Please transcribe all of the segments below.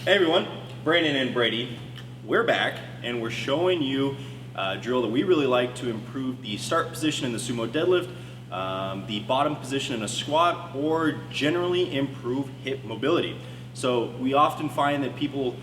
Hey everyone, Brandon and Brady. We're back and we're showing you a drill that we really like to improve the start position in the sumo deadlift, the bottom position in a squat, or generally improve hip mobility. So we often find that people,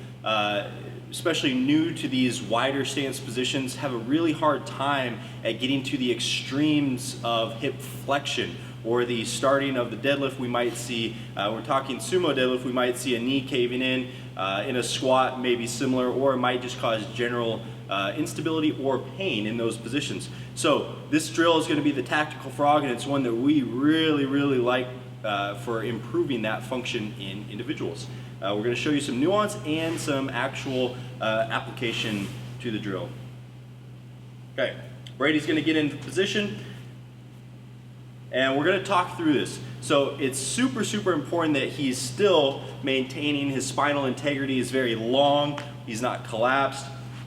especially new to these wider stance positions, have a really hard time at getting to the extremes of hip flexion, or the starting of the deadlift. We might see, we're talking sumo deadlift, we might see a knee caving in a squat, maybe similar, or it might just cause general instability or pain in those positions. So this drill is going to be the tactical frog, and it's one that we really like for improving that function in individuals. We're going to show you some nuance and some actual application to the drill. Okay, Brady's going to get into position and we're going to talk through this. So it's super important that he's still maintaining his spinal integrity is very long, he's not collapsed.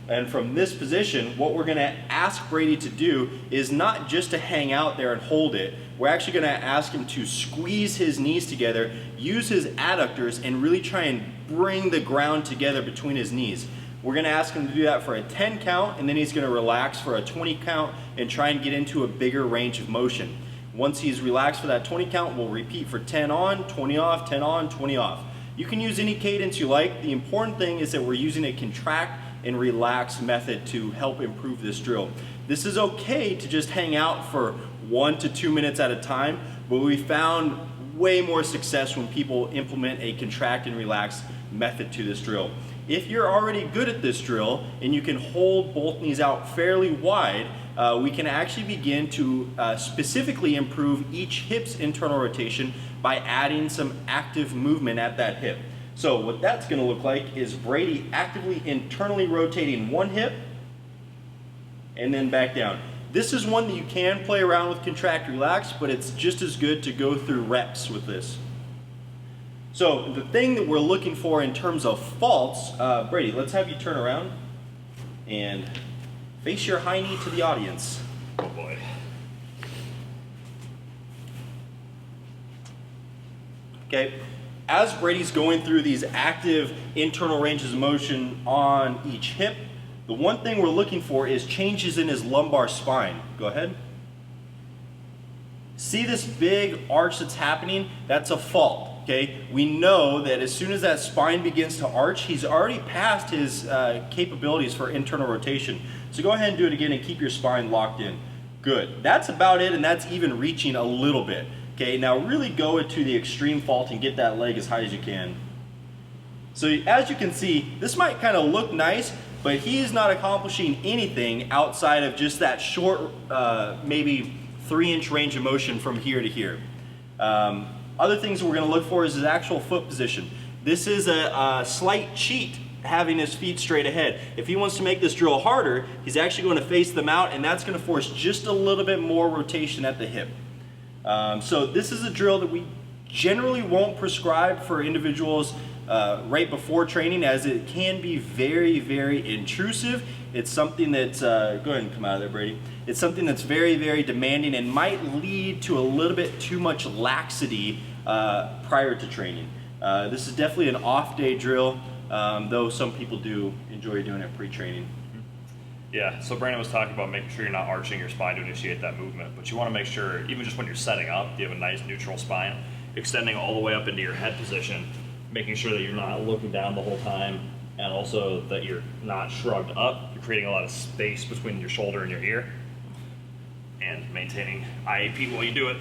And from this position, what we're going to ask Brady to do is not just to hang out there and hold it. We're actually going to ask him to squeeze his knees together, use his adductors, and really try and bring the ground together between his knees. We're going to ask him to do that for a 10 count, and then he's going to relax for a 20 count and try and get into a bigger range of motion. Once he's relaxed for that 20 count, we'll repeat for 10 on, 20 off, 10 on, 20 off. You can use any cadence you like. The important thing is that we're using a contract and relax method to help improve this drill. This is okay to just hang out for 1 to 2 minutes at a time, but we found way more success when people implement a contract and relax method to this drill. If you're already good at this drill and you can hold both knees out fairly wide, we can actually begin to specifically improve each hip's internal rotation by adding some active movement at that hip. So what that's going to look like is Brady actively internally rotating one hip and then back down. This is one that you can play around with contract relax, but it's just as good to go through reps with this. So the thing that we're looking for in terms of faults, Brady, let's have you turn around and face your high knee to the audience. Oh boy. Okay, as Brady's going through these active internal ranges of motion on each hip, the one thing we're looking for is changes in his lumbar spine. Go ahead. See this big arch that's happening? That's a fault. Okay, we know that as soon as that spine begins to arch, he's already past his capabilities for internal rotation. So go ahead and do it again and keep your spine locked in. Good. That's about it, and that's even reaching a little bit. Okay, now really go to the extreme fault and get that leg as high as you can. So as you can see, this might kind of look nice, but he's not accomplishing anything outside of just that short, maybe 3-inch range of motion from here to here. Other things we're going to look for is his actual foot position. This is a slight cheat, having his feet straight ahead. If he wants to make this drill harder, he's actually going to face them out, and that's going to force just a little bit more rotation at the hip. So this is a drill that we generally won't prescribe for individuals right before training, as it can be very intrusive. It's something that's, go ahead and come out of there, Brady. It's something that's very demanding and might lead to a little bit too much laxity prior to training. This is definitely an off-day drill, though some people do enjoy doing it pre-training. Yeah, so Brandon was talking about making sure you're not arching your spine to initiate that movement, but you want to make sure, even just when you're setting up, you have a nice neutral spine, extending all the way up into your head position, making sure that you're not looking down the whole time, and also that you're not shrugged up. You're creating a lot of space between your shoulder and your ear, and maintaining IAP while you do it.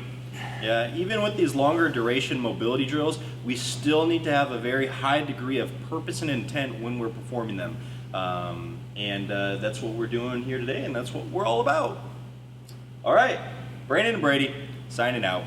Yeah, even with these longer duration mobility drills, we still need to have a very high degree of purpose and intent when we're performing them. And that's what we're doing here today, and that's what we're all about. All right, Brandon and Brady, signing out.